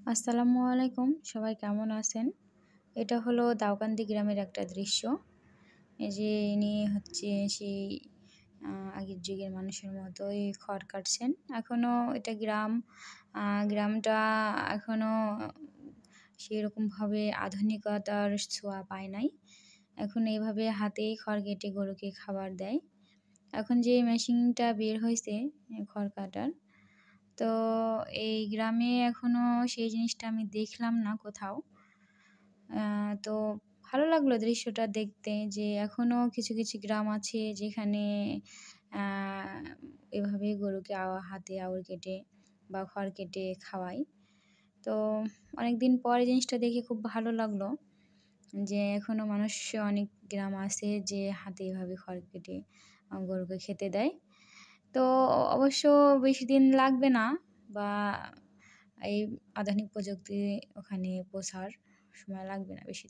আসসালামু আলাইকুম, সবাই কেমন আছেন? এটা হলো দাউকান্দি গ্রামের একটা দৃশ্য। এই যে ইনি হচ্ছে সেই আ আগের যুগের মানুষের মতোই খড় কাটছেন। এখনো এটা গ্রাম। গ্রামটা এখনো সেরকমভাবে আধুনিকতার ছোঁয়া পায় নাই। এখন এভাবে হাতেই খড় কেটে গরুকে খাবার দেয়। এখন যে মেশিনটা বের হইছে খড় কাটার, তো এই গ্রামে এখনো সেই জিনিসটা আমি দেখলাম না কোথাও। তো ভালো লাগলো দৃশ্যটা দেখতে যে এখনো কিছু, কিছু গ্রাম আছে যেখানে আ এভাবে গরুকে হাতে আউর কেটে বা খড় কেটে খাওয়ায়। তো অনেকদিন পরে জিনিসটা দেখে খুব ভালো লাগলো যে এখনো মানুষ অনেক গ্রাম আছে যে হাতে এভাবে খড় কেটে গরুকে খেতে দেয়। তো অবশ্য বেশিদিন লাগবে না বা এই আধুনিক প্রযুক্তি ওখানে পৌঁছার সময় লাগবে না বেশি দিন।